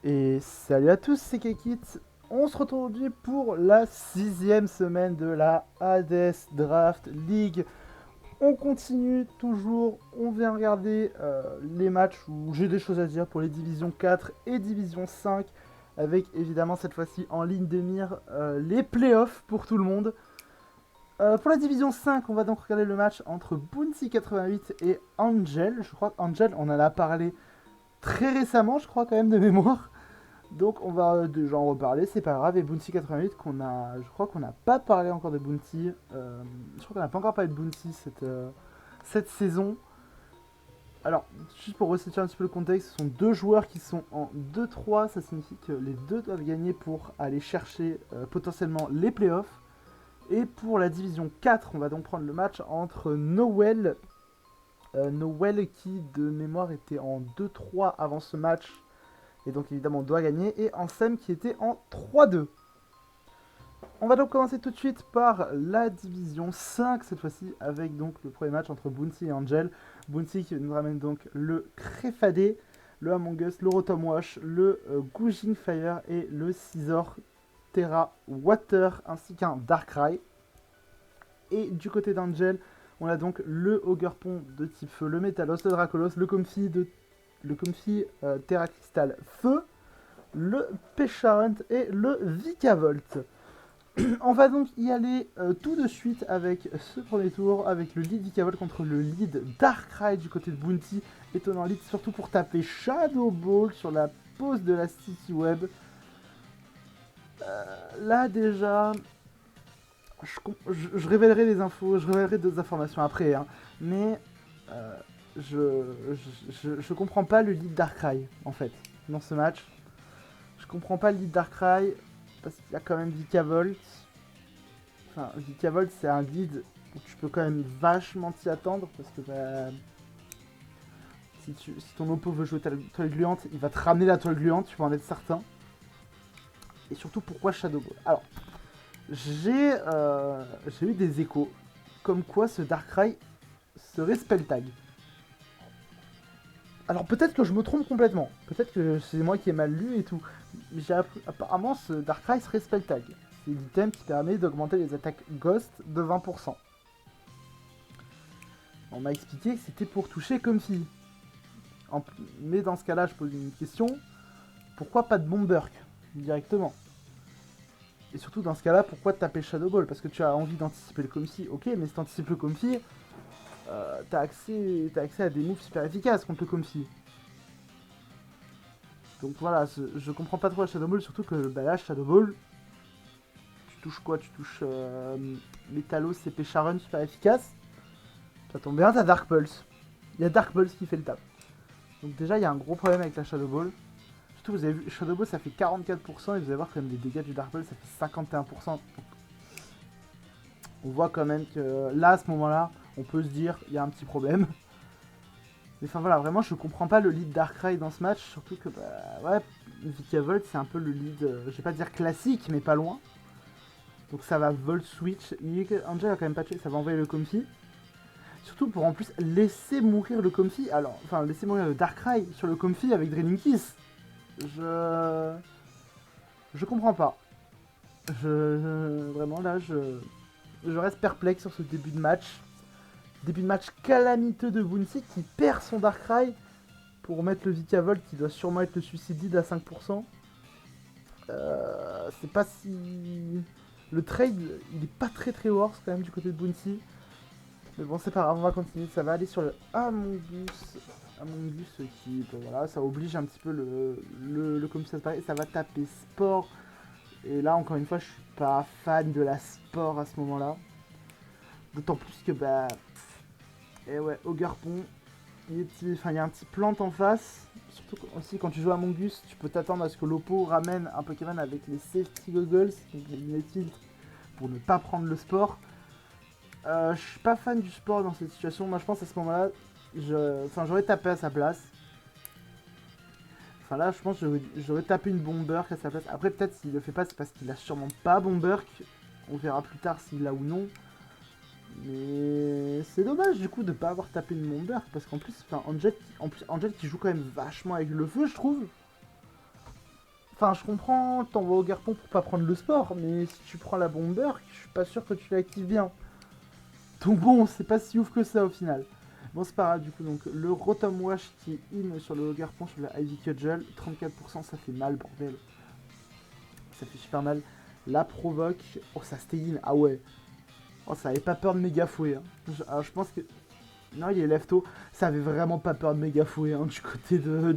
Et salut à tous, c'est Kekit. On se retrouve aujourd'hui pour la 6ème semaine de la Hades Draft League. On continue toujours, on vient regarder les matchs où j'ai des choses à dire pour les divisions 4 et division 5, avec évidemment cette fois-ci en ligne de mire les playoffs pour tout le monde. Pour la division 5, on va donc regarder le match entre Bounty 88 et Angel. Je crois qu'Angel, on en a parlé très récemment, je crois quand même de mémoire. Donc on va déjà en reparler, c'est pas grave. Et Bounty 88, je crois qu'on n'a pas parlé encore de Bounty. Je crois qu'on n'a pas encore parlé de Bounty cette saison. Alors, juste pour resituer un petit peu le contexte, ce sont deux joueurs qui sont en 2-3. Ça signifie que les deux doivent gagner pour aller chercher potentiellement les playoffs. Et pour la division 4, on va donc prendre le match entre Noël. Noël qui de mémoire était en 2-3 avant ce match. Et donc évidemment on doit gagner. Et Ansem qui était en 3-2. On va donc commencer tout de suite par la division 5 cette fois-ci avec donc le premier match entre Bounty et Angel. Bounty qui nous ramène donc le Crefadé, le Among Us, le Rotom Wash, le Goujing Fire et le Scizor Terra Water ainsi qu'un Darkrai. Et du côté d'Angel, on a donc le Ogerpon de type feu, le Metalos, le Dracolos, le Comfy Terra Crystal Feu, le Pechant et le Vikavolt. On va donc y aller tout de suite avec ce premier tour, avec le lead Vikavolt contre le lead Darkrai du côté de Bounty, étonnant lead surtout pour taper Shadow Ball sur la pose de la City Web. Là déjà, je révélerai des infos, je révélerai d'autres informations après, hein, mais euh, je comprends pas le lead Darkrai en fait dans ce match. Je comprends pas le lead Darkrai parce qu'il y a quand même Vikavolt. Enfin, Vikavolt c'est un lead où tu peux quand même vachement t'y attendre parce que bah, si ton oppo veut jouer toile gluante, il va te ramener la toile gluante, tu peux en être certain. Et surtout pourquoi Shadow Ball. Alors, j'ai eu des échos comme quoi ce Darkrai serait spell tag. Alors peut-être que je me trompe complètement, peut-être que c'est moi qui ai mal lu et tout, mais j'ai appris, apparemment ce Darkrai serait spell tag. C'est l'item qui permet d'augmenter les attaques Ghost de 20%. On m'a expliqué que c'était pour toucher Comfy. Mais dans ce cas-là, je pose une question, pourquoi pas de Bomberk directement? Et surtout dans ce cas-là, pourquoi taper Shadow Ball? Parce que tu as envie d'anticiper le Comfy, ok, mais si tu anticipes le Comfy, t'as accès à des moves super efficaces contre le Comfy. Donc voilà, je comprends pas trop la Shadow Ball, surtout que bah là, Shadow Ball, tu touches quoi? Tu touches Metalos et Pécharon super efficace. Ça tombe bien, t'as Dark Pulse. Il y a Dark Pulse qui fait le taf. Donc déjà, il y a un gros problème avec la Shadow Ball. Surtout, vous avez vu, Shadow Ball ça fait 44% et vous allez voir quand même les dégâts du Dark Pulse ça fait 51%. Donc, on voit quand même que là, à ce moment-là, on peut se dire, il y a un petit problème. Mais enfin voilà, vraiment, je comprends pas le lead Darkrai dans ce match, surtout que, bah, ouais, Vikavolt, c'est un peu le lead, je vais pas dire classique, mais pas loin. Donc ça va Volt Switch, Angel a quand même pas tué, ça va envoyer le Comfy. Surtout pour en plus laisser mourir le Comfy, alors, enfin, laisser mourir le Darkrai sur le Comfy avec Draining Kiss. Je... Je comprends pas. Vraiment là, je reste perplexe sur ce début de match. Début de match calamiteux de Bounty qui perd son Darkrai pour mettre le Vikavolt qui doit sûrement être le suicidide à 5%. C'est pas si... Le trade, il est pas très très worse quand même du côté de Bounty. Mais bon, c'est pas grave, on va continuer. Ça va aller sur le Among Us. Among Us qui, bon, voilà, ça oblige un petit peu le comme ça se paraît. Ça va taper sport. Et là, encore une fois, je suis pas fan de la sport à ce moment-là. D'autant plus que, bah... Et ouais, Ogerpon, il y a un petit plante en face. Surtout aussi quand tu joues à Among Us, tu peux t'attendre à ce que l'oppo ramène un Pokémon avec les safety goggles, donc les lunettes filtres, pour ne pas prendre le sport. Je suis pas fan du sport dans cette situation. Moi, je pense à ce moment-là, j'aurais tapé à sa place. Enfin là, je pense que j'aurais tapé une Bomberk à sa place. Après, peut-être s'il le fait pas, c'est parce qu'il a sûrement pas Bomberk. On verra plus tard s'il l'a ou non. Mais c'est dommage du coup de pas avoir tapé une Bomberk parce qu'en plus, enfin, Angel qui joue quand même vachement avec le feu, je trouve. Enfin, je comprends, t'envoies au garpon pour pas prendre le sport, mais si tu prends la bomber, je suis pas sûr que tu l'actives bien. Donc bon, c'est pas si ouf que ça au final. Bon, c'est pas grave, du coup, donc le Rotom Wash qui est in sur le garpon sur la Ivy Cudgel, 34%, ça fait mal, bordel. Ça fait super mal. La provoque, oh, ça stay in, ah ouais. Oh, ça avait pas peur de méga fouet. Hein. Alors, je pense que. Non, il est lefto. Ça avait vraiment pas peur de méga fouet hein, du côté de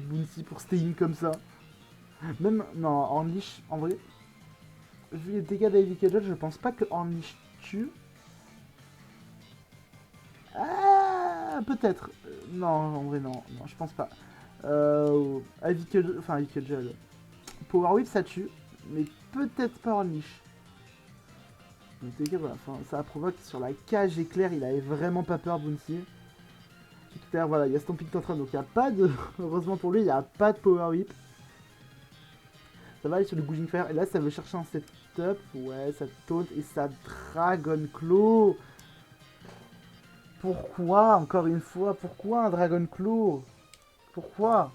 Bounty pour stay in comme ça. Même, non, Ornlish, en vrai, vu les dégâts d'Ivy Cudgel, je pense pas que Ornlish tue. Ah, peut-être. Non, en vrai, non, non, je pense pas. Ivy Cudgel, enfin, Ivy Cudgel. Power Whip, ça tue, mais peut-être pas Ornlish. Donc, les gars, voilà, ça provoque sur la cage éclair, il avait vraiment pas peur, Bounty. Tout à l'heure, voilà, il y a Stamping Tantrum, donc il n'y a pas de. Heureusement pour lui, il n'y a pas de Power Whip. Ça va aller sur le Gouging Fire, et là, ça veut chercher un setup. Ouais, ça taunt et ça Dragon Claw. Pourquoi, encore une fois, pourquoi un Dragon Claw? Pourquoi?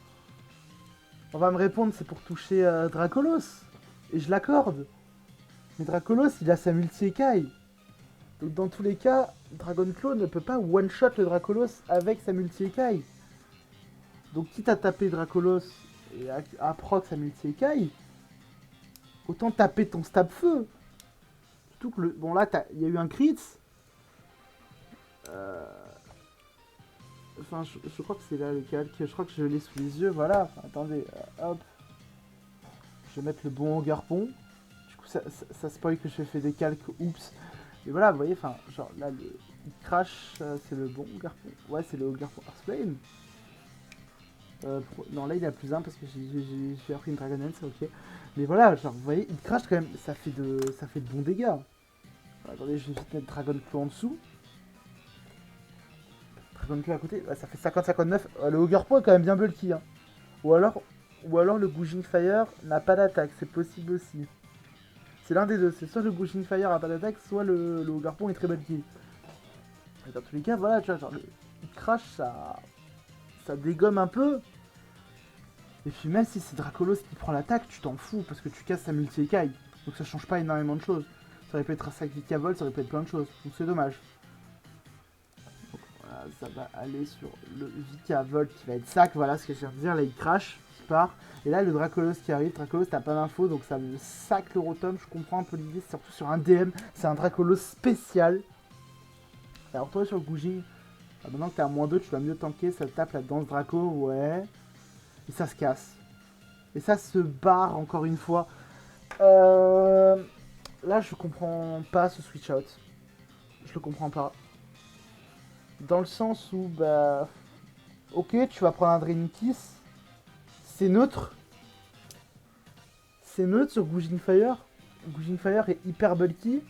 On va me répondre, c'est pour toucher Dracolos. Et je l'accorde. Mais Dracolos, il a sa multi-écaille. Donc dans tous les cas, Dragon Claw ne peut pas one-shot le Dracolos avec sa multi-écaille. Donc quitte à taper Dracolos et à proc sa multi-écaille, autant taper ton stab feu. Surtout que le... Bon là, il y a eu un crit. Enfin, je crois que c'est là le calque. Je crois que je l'ai sous les yeux, voilà. Enfin, attendez, hop. Je vais mettre le bon garpon. Du coup, ça spoil que je fais des calques, oups. Et voilà, vous voyez, enfin, genre là, il crash, c'est le bon garpon. Ouais, c'est le garpon Earthplane. Non, là, il a plus 1 parce que j'ai appris une Dragon Dance, ok. Mais voilà, genre, vous voyez, il crash quand même, ça fait de bons dégâts. Alors, attendez, je vais vite mettre Dragon Claw en dessous. Dragon Claw à côté, ouais, ça fait 50-59. Le haut garpon est quand même bien bulky, hein. Ou alors le Gouging Fire n'a pas d'attaque, c'est possible aussi. C'est l'un des deux, c'est soit le Gouging Fire a pas d'attaque, soit le Garpon est très bulky. Et dans tous les cas, voilà, tu vois, genre, il crash, ça dégomme un peu. Et puis même si c'est Dracolos qui prend l'attaque, tu t'en fous, parce que tu casses sa multi-écaille. Donc ça change pas énormément de choses. Ça aurait pu être un sac Vicavol, ça aurait pu être plein de choses, donc c'est dommage. Donc voilà, ça va aller sur le Vicavol qui va être sac, voilà ce que je viens de dire, là il crash, il part. Et là, le Dracolos qui arrive, Dracolos, t'as pas d'infos, donc ça me sac le Rotom. Je comprends un peu l'idée, surtout sur un DM. C'est un Dracolos spécial. Alors, toi, sur le Gouging, maintenant que t'es à -2, tu vas mieux tanker. Ça tape la danse Draco, ouais. Et ça se casse. Et ça se barre, encore une fois. Là, je comprends pas ce switch out. Je le comprends pas. Dans le sens où, bah. Ok, tu vas prendre un Draining Kiss. C'est neutre. C'est neutre sur Gouging Fire. Gouging Fire est hyper bulky.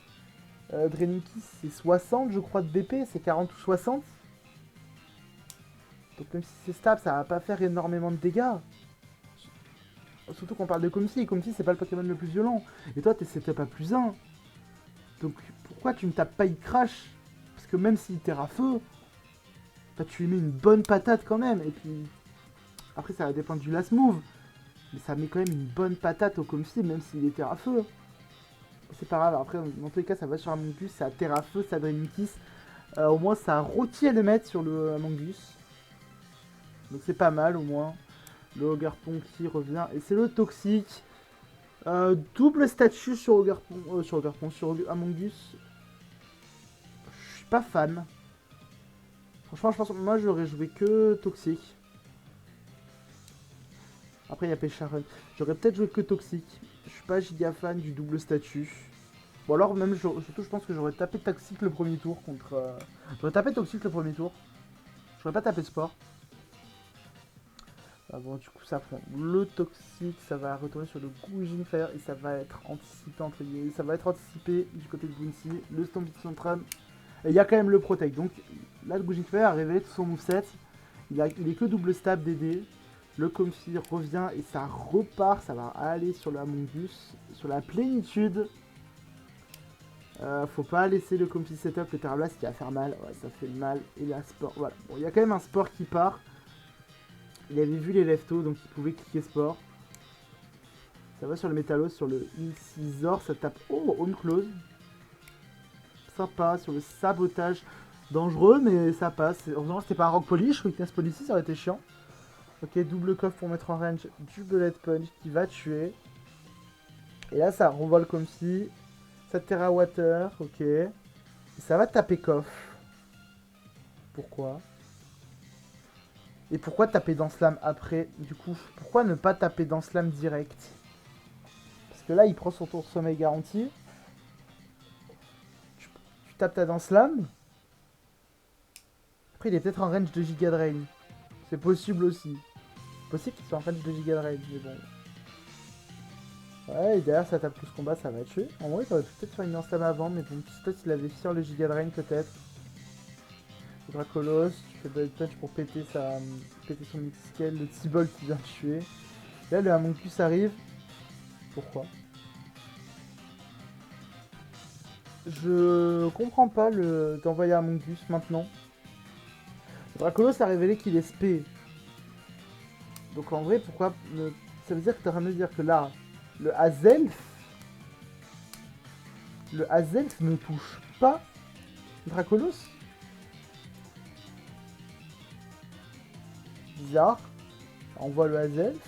Draining Kiss c'est 60 je crois de BP, c'est 40 ou 60. Donc même si c'est stable, ça va pas faire énormément de dégâts. Surtout qu'on parle de Comfy, Comfy c'est pas le Pokémon le plus violent. Et toi t'es setup à +1. Donc pourquoi tu ne tapes pas il crash? Parce que même s'il terre à feu, bah, tu lui mets une bonne patate quand même. Et puis après ça va dépendre du last move. Mais ça met quand même une bonne patate au Comfy même s'il est terre à feu. C'est pas grave, après dans tous les cas ça va sur Amogus, ça terre à feu, ça Draining Kiss. Au moins ça a rôti à le mettre sur le Amogus. Donc c'est pas mal au moins. Le Garpon qui revient. Et c'est le Toxique. Double statut sur Garpon, sur Amogus. Je suis pas fan. Franchement je pense que moi j'aurais joué que Toxique. Après il y a Pécharon. J'aurais peut-être joué que Toxique. Je suis pas giga fan du double statut. Bon alors même, surtout je pense que j'aurais tapé Toxique le premier tour contre... J'aurais tapé Toxique le premier tour. J'aurais pas tapé Sport. Ah bon, du coup ça prend le Toxique, ça va retourner sur le Gouging Fire et ça va être anticipé entre guillemets. Ça va être anticipé du côté de Bounty. Le Stomping Tantrum. Et il y a quand même le Protect. Donc là le Gouging Fire a révélé tout son moveset. Il est que double stab DD. Le Comfy revient et ça repart. Ça va aller sur le Amogus. Sur la plénitude. Faut pas laisser le Comfy setup, le Terra Blast qui va faire mal. Ouais, ça fait mal. Et la Sport. Voilà. Bon, il y a quand même un Sport qui part. Il avait vu les leftos, donc il pouvait cliquer Sport. Ça va sur le Métalos, sur le Incisor, ça tape. Oh, Home Close. Sympa, sur le sabotage. Dangereux, mais ça passe. Heureusement, c'était pas un Rock Polish. Weakness Policy, ça aurait été chiant. Ok, double coffre pour mettre en range du Bullet Punch qui va tuer. Et là, ça revole comme si. Ça Terra Water, ok. Et ça va taper coffre. Pourquoi? Et pourquoi taper dans Slam après? Du coup, pourquoi ne pas taper dans Slam direct? Parce que là, il prend son tour de sommeil garanti. Tu tapes ta dans Slam. Après, il est peut-être en range de Giga Drain. C'est possible aussi. C'est possible qu'il soit en range de Giga Drain, mais bon. Ouais, et derrière, ça tape plus combat, ça va tuer. En vrai, t'aurais peut-être faire une dans Slam avant, mais bon, peut-être qu'il avait fier le Giga Drain, peut-être. Dracolos, tu fais Bullet Punch pour péter son Mythical, le T-Ball qui vient de tuer. Là, le Amoncus arrive. Pourquoi? Je comprends pas d'envoyer Amoncus maintenant. Dracolos a révélé qu'il est SP. Donc en vrai, pourquoi ça veut dire que t'es en train de me dire que là, le Azelf ne touche pas Dracolos? Bizarre. On voit le Azelf.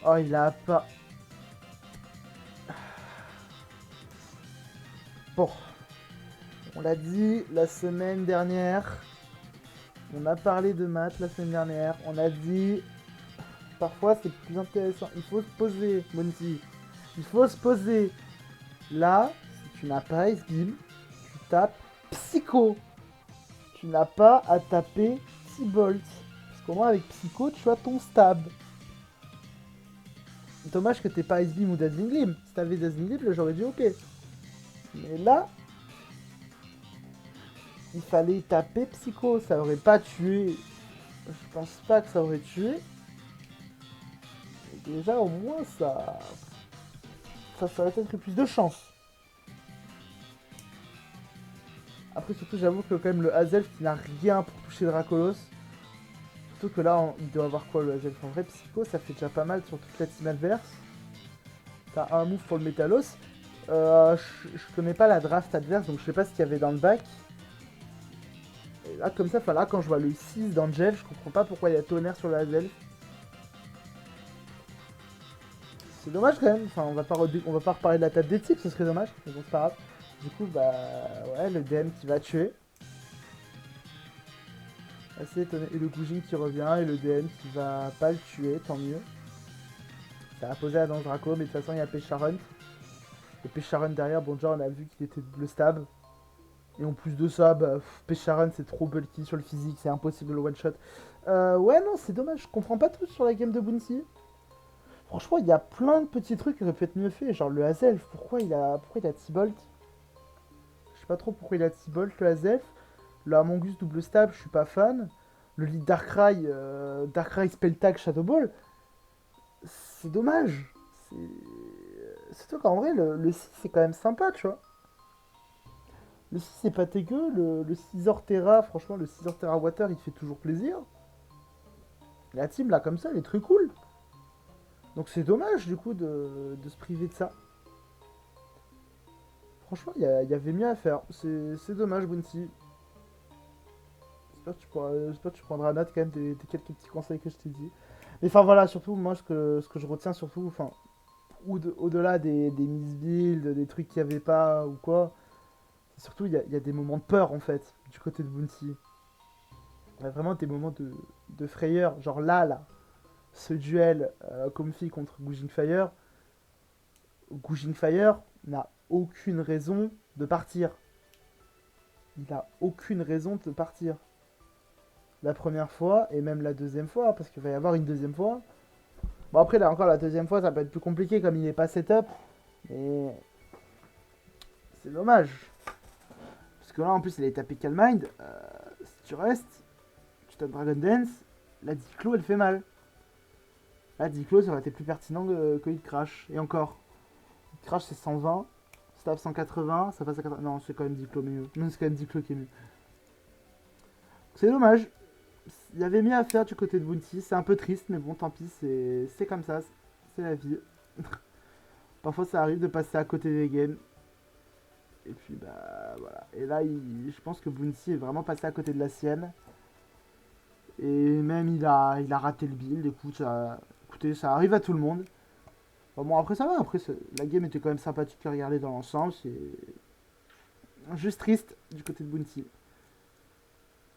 Oh, il a pas... Bon. On l'a dit la semaine dernière. On a parlé de maths la semaine dernière. On a dit... Parfois, c'est plus intéressant. Il faut se poser, Monty. Il faut se poser. Là, si tu n'as pas Ice Beam, tu tapes Psycho. Tu n'as pas à taper T-Bolt. Parce qu'au moins, avec Psycho, tu as ton stab. Dommage que t'aies pas Ice Beam ou Dazzling Gleam. Si t'avais Dazzling Gleam, là, j'aurais dit ok. Mais là, il fallait taper Psycho. Ça aurait pas tué. Je pense pas que ça aurait tué. Et déjà, au moins, ça aurait peut-être eu plus de chance. Après, surtout, j'avoue que quand même le Hazelf qui n'a rien pour toucher Dracolos. Surtout que là, il doit avoir quoi le Hazelf? En vrai, Psycho, ça fait déjà pas mal sur toute la team adverse. T'as un move pour le Métalos. Je connais pas la draft adverse, donc je sais pas ce qu'il y avait dans le bac. Et là, comme ça, là, quand je vois le 6 dans le Jeff, je comprends pas pourquoi il y a tonnerre sur le Hazelf. C'est dommage quand même. Enfin, on va pas reparler de la table des types, ce serait dommage. Mais bon, c'est pas grave. Du coup, bah, ouais, le DM qui va tuer. Assez étonné. Et le Goujin qui revient, et le DM qui va pas le tuer, tant mieux. Ça a posé la danse Draco, mais de toute façon, il y a Pesharon. Et Pesharon derrière, bon, déjà, on a vu qu'il était double stab. Et en plus de ça, bah, Pesharon, c'est trop bulky sur le physique, c'est impossible le one-shot. Ouais, non, c'est dommage. Je comprends pas tout sur la game de Bounty. Franchement, il y a plein de petits trucs qui auraient pu être mieux faits. Genre le Hazelf, pourquoi il a T-Bolt? Je sais pas trop pourquoi il a T-Bolt, le Hazelf. Le Amongus double stab, je suis pas fan. Le lead Darkrai Spell Tag Shadow Ball. C'est dommage. C'est toi qu'en vrai, le 6 c'est quand même sympa, tu vois. Le 6 c'est pas dégueu. Le 6 Terra, franchement, le 6 Terra Water il fait toujours plaisir. La team là, comme ça, elle est très cool. Donc c'est dommage du coup de se priver de ça. Franchement, il y avait mieux à faire. C'est dommage, Bounty. J'espère que tu prendras note quand même des quelques petits conseils que je t'ai dit. Mais enfin voilà, surtout moi ce que je retiens surtout, enfin, au-delà des misbuilds, des trucs qu'il n'y avait pas ou quoi, c'est surtout il y a des moments de peur en fait du côté de Bounty. Il y a vraiment des moments de frayeur. Genre là, ce duel Comfy contre Goujing Fire. Goujing Fire n'a aucune raison de partir. Il a aucune raison de partir. La première fois et même la deuxième fois, parce qu'il va y avoir une deuxième fois. Bon après là encore la deuxième fois ça peut être plus compliqué comme il n'est pas setup. Mais c'est dommage. Parce que là en plus il est tapé Calm Mind. Si tu restes, tu tapes Dragon Dance, la Diclo elle fait mal. La Diclo ça aurait été plus pertinent que Hit Crash. Et encore. Hit Crash c'est 120. Stab 180, ça passe à 80. Non, c'est quand même Diclo mieux. Non, c'est quand même Diclo qui est mieux. C'est dommage. Il y avait mieux à faire du côté de Bounty. C'est un peu triste, mais bon, tant pis, c'est comme ça. C'est la vie. Parfois ça arrive de passer à côté des games. Et puis bah voilà. Et là je pense que Bounty est vraiment passé à côté de la sienne. Et même il a raté le build. Écoutez, ça arrive à tout le monde. Bon après ça va, après la game était quand même sympathique à regarder dans l'ensemble. C'est juste triste du côté de Bounty.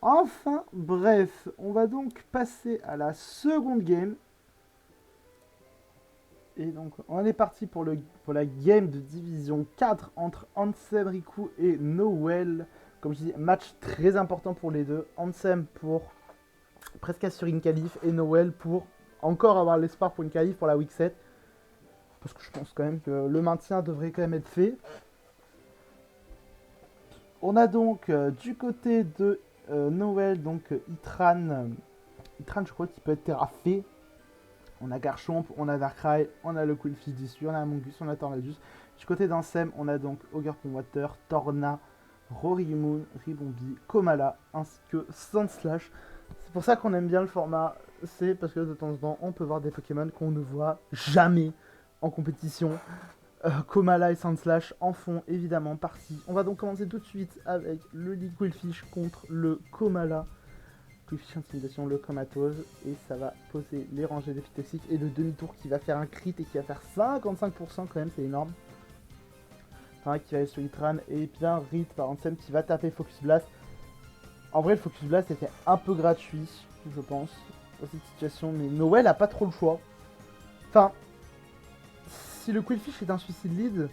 Enfin, bref, on va donc passer à la seconde game. Et donc, on est parti pour la game de division 4 entre Ansem Riku et Noël. Comme je dis, match très important pour les deux. Ansem pour presque assurer une qualif et Noël pour encore avoir l'espoir pour une qualif pour la week 7. Parce que je pense quand même que le maintien devrait quand même être fait. On a donc du côté de Noël, donc Itran. Itran, je crois qu'il peut être terraffé. On a Garchomp, on a Darkrai, on a le Quillfish dessus, on a Amogus, on a Tornadus. Du côté d'Ansem, on a donc Ogre Water, Torna, Rorimun, Ribombi, Komala, ainsi que Sandslash. C'est pour ça qu'on aime bien le format, c'est parce que de temps en temps, on peut voir des Pokémon qu'on ne voit jamais en compétition. Komala et Sandslash en font évidemment partie. On va donc commencer tout de suite avec le League Quillfish contre le Komala. Quillfish Intimidation, le Comatose, et ça va poser les rangées d'effets toxiques et le demi-tour qui va faire un crit et qui va faire 55% quand même, c'est énorme. Enfin, qui va aller sur Itran et bien Rit par Ansem qui va taper Focus Blast. En vrai, le Focus Blast était un peu gratuit, je pense, dans cette situation, mais Noël a pas trop le choix. Enfin, si le Quillfish est un suicide lead,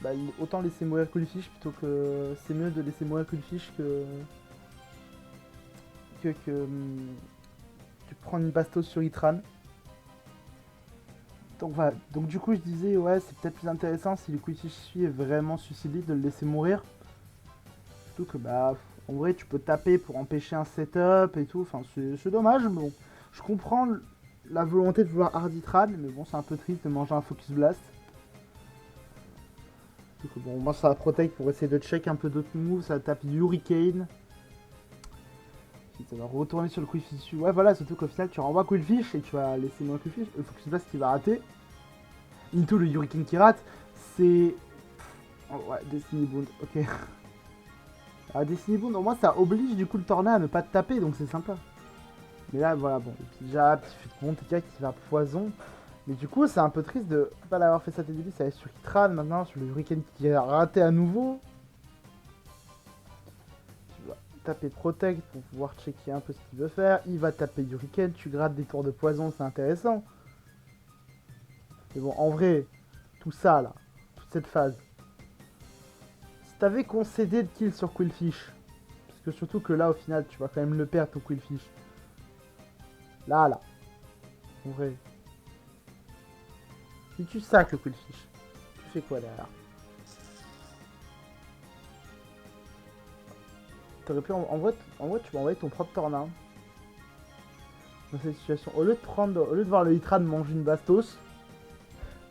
bah, autant laisser mourir Quillfish plutôt que. C'est mieux de laisser mourir Quillfish que tu prends une bastos sur Itran. Donc voilà, donc du coup je disais ouais c'est peut-être plus intéressant si le Quillfish est vraiment suicidé de le laisser mourir. Surtout que bah en vrai tu peux taper pour empêcher un setup et tout, enfin c'est dommage mais bon. Je comprends la volonté de vouloir hard Itran, mais bon c'est un peu triste de manger un Focus Blast. Donc bon moi ça va protect pour essayer de check un peu d'autres moves, ça tape Hurricane. Ça va retourner sur le Quillfish. Ouais, voilà, surtout qu'au final, tu renvoies Quillfish et tu vas laisser moins Quillfish. Le Focus Blast qui va rater. Into le Hurricane qui rate. C'est. Oh, ouais, Destiny Bond, ok. Ah, Destiny Bond, au moins, ça oblige du coup le Tornado à ne pas te taper, donc c'est sympa. Mais là, voilà, bon. Et puis déjà, petit fut de Monteca qui va poison. Mais du coup, c'est un peu triste de pas l'avoir fait ça dès le début. Ça va être sur Kitran maintenant, sur le Hurricane qui a raté à nouveau. Taper Protect pour pouvoir checker un peu ce qu'il veut faire. Il va taper Hurricane, tu grattes des tours de poison, c'est intéressant. Mais bon, en vrai, tout ça là, toute cette phase, si t'avais concédé de kill sur Quillfish, parce que surtout que là au final tu vas quand même le perdre ton Quillfish. Là, en vrai. Si tu sacs le Quillfish, tu fais quoi derrière? T'aurais pu, en vrai, tu peux envoyer ton propre Tornado dans cette situation. Au lieu de voir le Hitran manger une Bastos,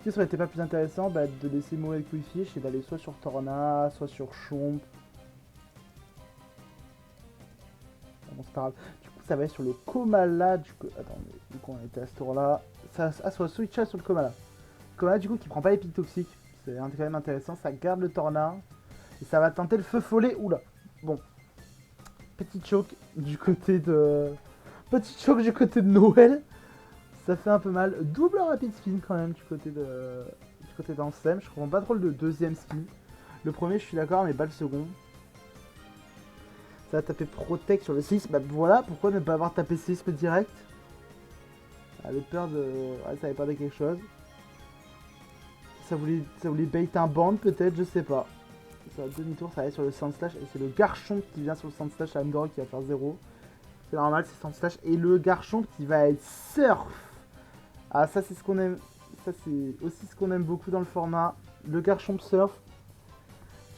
qu'est-ce que ça aurait été pas plus intéressant de laisser mourir le Quillfish et d'aller soit sur Torna, soit sur Chomp. Bon, c'est pas grave. Du coup, ça va être sur le Komala. Attends, mais du coup, on était à ce tour-là. Ça soit switch sur le Komala. Komala, du coup, qui prend pas les pics toxiques. C'est quand même intéressant. Ça garde le Torna. Et ça va tenter le feu follet. Oula. Bon. Petit choke du côté de. Petit choke du côté de Noël. Ça fait un peu mal. Double rapid spin quand même du côté d'Ansem. Je comprends pas trop le deuxième spin. Le premier, je suis d'accord, mais pas le second. Ça va taper Protect sur le 6. Bah voilà, pourquoi ne pas avoir tapé 6 direct? Ça avait peur de. Ouais, ça avait peur de quelque chose. Ça voulait bait un band peut-être, je sais pas. Ça va demi-tour, ça va aller sur le Sandslash. Et c'est le Garchomp qui vient sur le Sandslash à Andorre qui va faire 0. C'est normal, c'est Sandslash. Et le Garchomp qui va être Surf. Ah, ça c'est ce qu'on aime. Ça c'est aussi ce qu'on aime beaucoup dans le format. Le Garchomp Surf.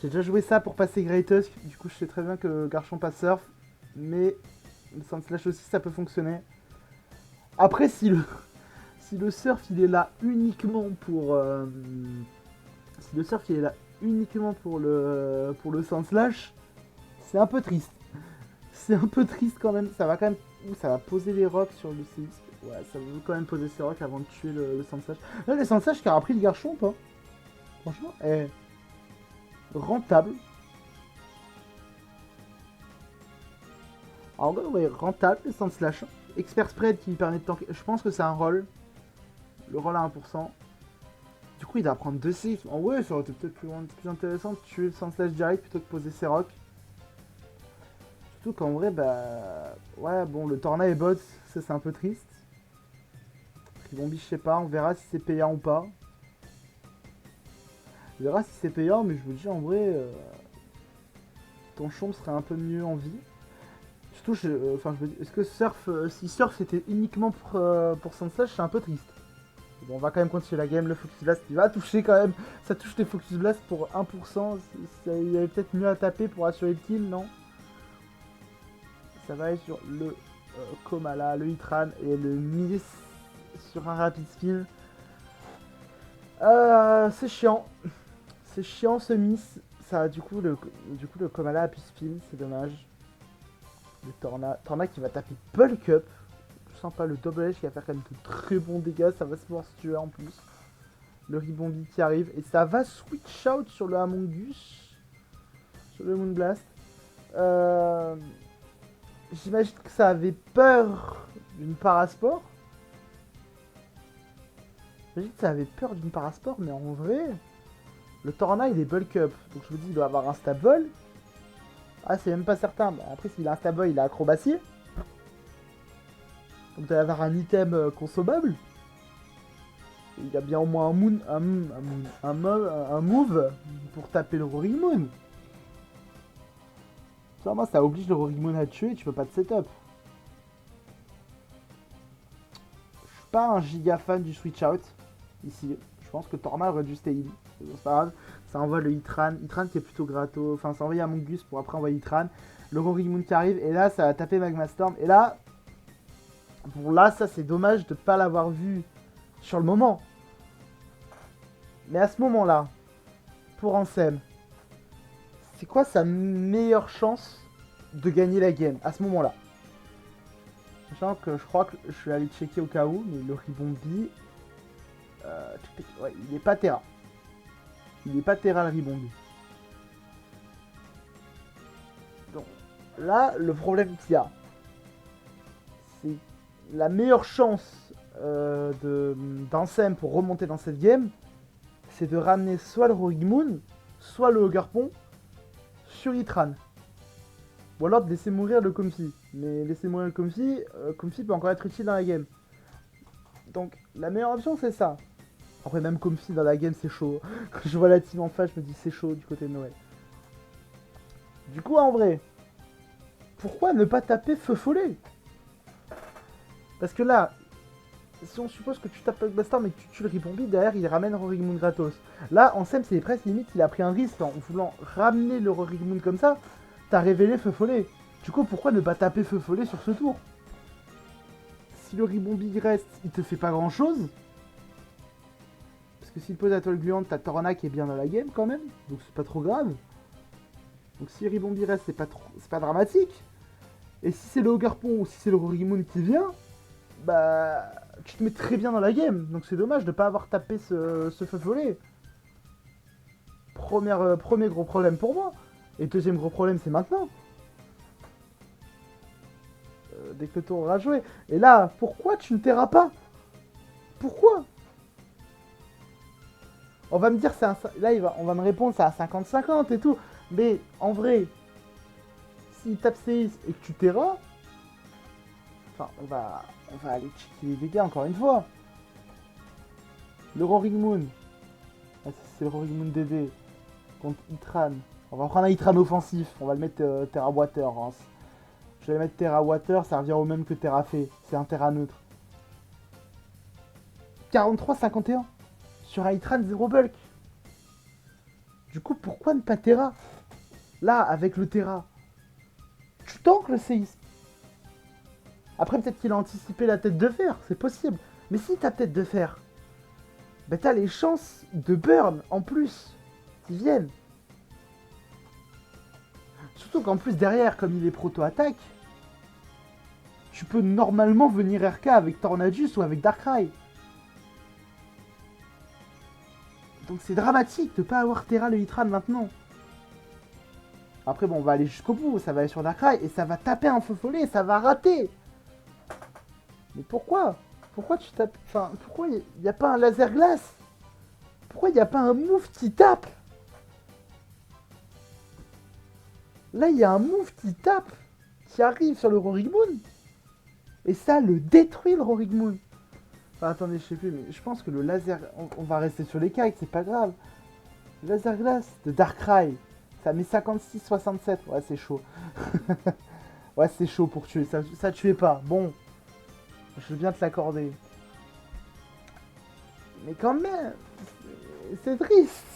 J'ai déjà joué ça pour passer Greatest. Du coup, je sais très bien que Garchomp passe Surf. Mais le Sandslash aussi, ça peut fonctionner. Après, si le Surf il est là uniquement pour. Si le Surf il est là uniquement pour le Sandslash, c'est un peu triste. C'est un peu triste quand même. Ça va quand même. Ça va poser les rocks sur le CX. Ouais, ça veut quand même poser ses rocs avant de tuer le Sandslash. Là, le Sandslash qui a repris le garçon ou pas? Franchement, rentable. En vrai, ouais, rentable le Sandslash. Expert spread qui lui permet de tanker. Je pense que c'est un roll. Le roll à 1%. Du coup, il va prendre 2 6. En vrai, ça aurait été peut-être plus intéressant de tuer le Sandslash direct plutôt que poser ses rocs. Surtout qu'en vrai, bah. Ouais, bon, le Torna est bot, ça c'est un peu triste. Tribombi, je sais pas, on verra si c'est payant ou pas. On verra si c'est payant, mais je vous dis en vrai, ton chomp serait un peu mieux en vie. Surtout, je me dis, est-ce que si Surf c'était uniquement pour Sandslash, c'est un peu triste. Bon, on va quand même continuer la game, le Focus Blast il va toucher quand même, ça touche les Focus Blast pour 1%, il y avait peut-être mieux à taper pour assurer le kill, non? Ça va aller sur le Komala, le Hitran et le Miss sur un rapid spin. C'est chiant. C'est chiant ce Miss. Ça, du coup, le Komala a pu spin, c'est dommage. Le Torna qui va taper bulk up. Sympa, le double edge qui va faire quand même de très bons dégâts. Ça va se pouvoir se tuer en plus. Le Ribombi qui arrive. Et ça va switch out sur le Among Us. Sur le Moonblast. J'imagine que ça avait peur d'une parasport. J'imagine que ça avait peur d'une parasport, mais en vrai, le Torna il est bulk up. Donc je vous dis, il doit avoir un stable. Ah, c'est même pas certain. Bah, après, s'il a un stable, il a acrobatie. Donc il doit avoir un item consommable. Il y a bien au moins un move pour taper le Roaring Moon. Sûrement, ça oblige le Roaring Moon à tuer et tu peux pas te setup. Je suis pas un giga fan du switch out ici. Je pense que Torna aurait dû stay in. C'est pas grave. Ça envoie le Hitran. Hitran qui est plutôt gratos. Enfin, ça envoie Among Us pour après envoyer Hitran. Le Roaring Moon qui arrive. Et là, ça va taper Magma Storm. Et là, bon, là, ça c'est dommage de pas l'avoir vu sur le moment. Mais à ce moment-là, pour Ansem, c'est quoi sa meilleure chance de gagner la game à ce moment-là? Sachant que je crois que je suis allé checker au cas où, mais le Ribombi, ouais, il est pas Terra. Il est pas Terra le Ribombi. Donc là, le problème qu'il y a, c'est la meilleure chance d'Ansem pour remonter dans cette game, c'est de ramener soit le Roaring Moon, soit le Garpon sur Hitran. Ou alors de laisser mourir le Comfy. Mais laisser mourir le Comfy, Comfy peut encore être utile dans la game. Donc la meilleure option c'est ça. Après même Comfy dans la game c'est chaud. Quand je vois la team en face je me dis c'est chaud du côté de Noël. Du coup en vrai, pourquoi ne pas taper Feu Follet? Parce que là, si on suppose que tu tapes Blaster mais que tu tues le Ribombi, derrière il ramène Roaring Moon gratos. Là en SEM c'est presque limite il a pris un risque en voulant ramener le Roaring Moon comme ça. T'as révélé Feu Follet. Du coup pourquoi ne pas taper Feu Follet sur ce tour? Si le Ribombi reste, il te fait pas grand chose. Parce que s'il pose la toile gluante, t'as Torna qui est bien dans la game quand même. Donc c'est pas trop grave. Donc si Ribombi reste, c'est pas dramatique. Et si c'est le Garpon ou si c'est le Roaring Moon qui vient, bah tu te mets très bien dans la game. Donc c'est dommage de pas avoir tapé ce Feu Follet. Premier gros problème pour moi. Et deuxième gros problème c'est maintenant. Dès que le tour aura joué. Et là, pourquoi tu ne tairas pas? Pourquoi? On va me dire, là on va me répondre, c'est à 50-50 et tout. Mais en vrai, s'il tape séisme et que tu tairas, enfin, on va aller checker les dégâts encore une fois. Le Roaring Moon, c'est le Roaring Moon DD contre Hitran. On va prendre un Hitran offensif, on va le mettre Terra Water. Hein. Je vais mettre Terra Water, ça revient au même que Terra Fée. C'est un Terra neutre. 43-51 sur un Hitran 0 bulk. Du coup, pourquoi ne pas Terra? Là, avec le Terra, tu tankes le séisme. Après, peut-être qu'il a anticipé la tête de fer, c'est possible. Mais si t'as tête de fer, bah t'as les chances de burn en plus qui viennent. Surtout qu'en plus derrière, comme il est proto-attaque, tu peux normalement venir RK avec Tornadus ou avec Darkrai. Donc c'est dramatique de pas avoir Terra le Hitran maintenant. Après bon, on va aller jusqu'au bout, ça va aller sur Darkrai et ça va taper un feu follet, ça va rater. Mais pourquoi? Pourquoi tu tapes... Enfin, pourquoi il n'y a pas un laser glace? Pourquoi il n'y a pas un move qui tape? Là, il y a un move qui tape, qui arrive sur le Rorigmoon. Et ça le détruit, le Rorigmoon. Enfin, attendez, je sais plus, mais je pense que le laser... On va rester sur les kites, c'est pas grave. Le laser glace de Darkrai, ça met 56-67. Ouais, c'est chaud. Ouais, c'est chaud pour tuer. Ça tuait pas. Bon, je veux bien te l'accorder. Mais quand même, c'est triste.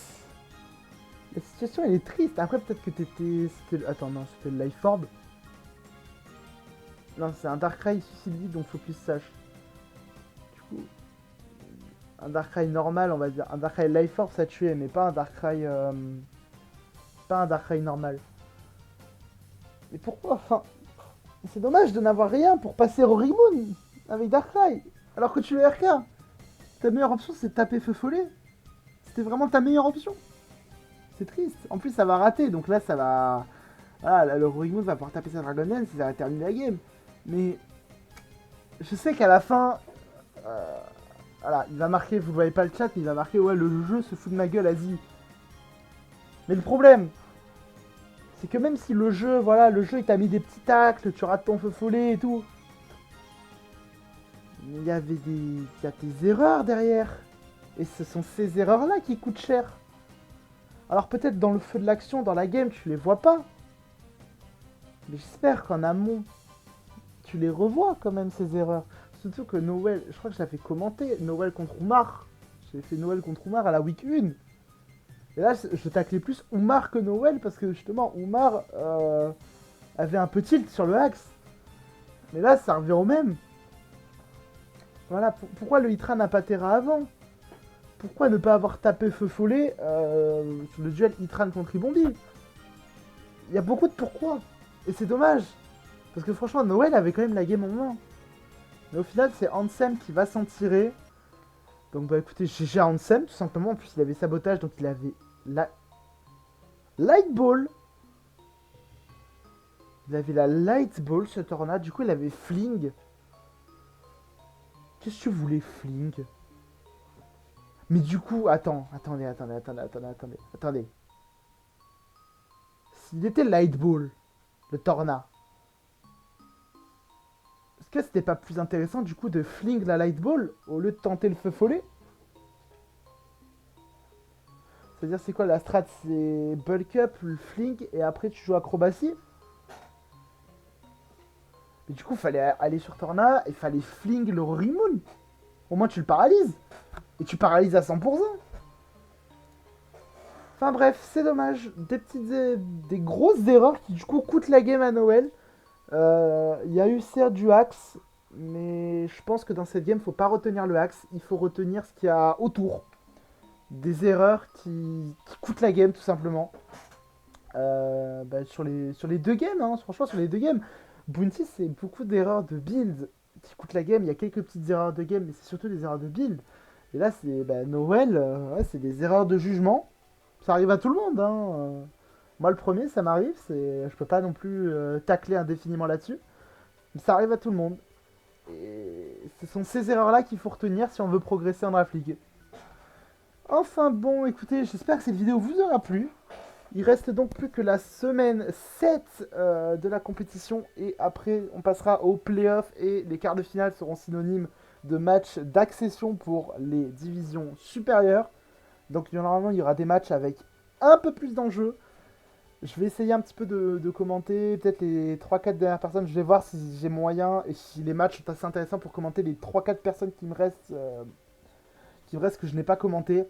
La situation, elle est triste. Après, peut-être que t'étais... Attends, non, c'était le Life Orb. Non, c'est un Darkrai suicide, donc faut plus sache. Du coup, un Darkrai normal, on va dire. Un Darkrai Life Orb, ça tuait, mais pas un Darkrai... Pas un Darkrai normal. Mais pourquoi? Enfin, c'est dommage de n'avoir rien pour passer Rorigmoon avec Darkrai. Alors que tu es RK. Ta meilleure option, c'est de taper Feu Follet. C'était vraiment ta meilleure option. C'est triste. En plus, ça va rater. Donc là, ça va... Voilà, là, le Rorigmoon va pouvoir taper sa Dragon Dance et ça va terminer la game. Mais... Je sais qu'à la fin... Voilà, il va marquer, vous voyez pas le chat, mais il va marquer, ouais, le jeu se fout de ma gueule, Asie. Mais le problème, c'est que même si le jeu, voilà, le jeu, il t'a mis des petits tacles, tu rates ton Feu Follet et tout... Il y avait des... Il y a des erreurs derrière. Et ce sont ces erreurs-là qui coûtent cher. Alors peut-être dans le feu de l'action, dans la game, tu les vois pas. Mais j'espère qu'en amont, tu les revois quand même, ces erreurs. Surtout que Noël, je crois que je l'avais commenté, Noël contre Oumar. J'ai fait Noël contre Oumar à la week 1. Et là, je taclais plus Oumar que Noël, parce que justement, Oumar avait un peu tilt sur le axe. Mais là, ça revient au même. Voilà, pourquoi le Hitran n'a pas Terra avant? Pourquoi ne pas avoir tapé Feu Follet sur le duel Hitran contre Ribondi? Il y a beaucoup de pourquoi. Et c'est dommage. Parce que franchement, Noël avait quand même la game en main. Mais au final, c'est Ansem qui va s'en tirer. Donc bah écoutez, GG à Ansem, tout simplement. En plus, il avait sabotage, donc il avait la... Light Ball. Il avait la Light Ball, ce Tornade. Du coup, il avait Fling. Qu'est-ce que tu voulais, Fling? Mais du coup, attendez. S'il était Light Ball, le Torna, est-ce que c'était pas plus intéressant du coup de fling la Light Ball au lieu de tenter le Feu Follet? C'est-à-dire c'est quoi la strat? C'est bulk up, le fling et après tu joues acrobatie? Mais du coup, fallait aller sur Torna et fallait fling le Rorigmoon. Au moins tu le paralyses. Et tu paralyses à 100%. Enfin bref, c'est dommage. Des grosses erreurs qui du coup coûtent la game à Noël. Il y a eu certes du axe, mais je pense que dans cette game, faut pas retenir le axe, il faut retenir ce qu'il y a autour. Des erreurs qui coûtent la game tout simplement. Sur les deux games, hein, franchement sur les deux games, Bounty c'est beaucoup d'erreurs de build qui coûtent la game. Il y a quelques petites erreurs de game, mais c'est surtout des erreurs de build. Et là c'est Noël, ouais, c'est des erreurs de jugement. Ça arrive à tout le monde, hein. Moi le premier ça m'arrive, je peux pas non plus tacler indéfiniment là-dessus. Mais ça arrive à tout le monde. Et ce sont ces erreurs-là qu'il faut retenir si on veut progresser en Draft League. Enfin bon, écoutez, j'espère que cette vidéo vous aura plu. Il reste donc plus que la semaine 7 de la compétition. Et après, on passera aux playoffs. Et les quarts de finale seront synonymes de matchs d'accession pour les divisions supérieures. Donc normalement, il y aura des matchs avec un peu plus d'enjeux. Je vais essayer un petit peu de commenter peut-être les 3-4 dernières personnes. Je vais voir si j'ai moyen et si les matchs sont assez intéressants pour commenter les 3-4 personnes qui me restent que je n'ai pas commenté.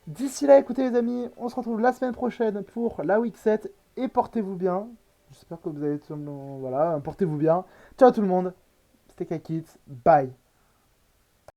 D'ici là, écoutez les amis, on se retrouve la semaine prochaine pour la week 7 et portez-vous bien. J'espère que vous allez tout le monde... Voilà, portez-vous bien. Ciao tout le monde. C'était Kakit. Bye.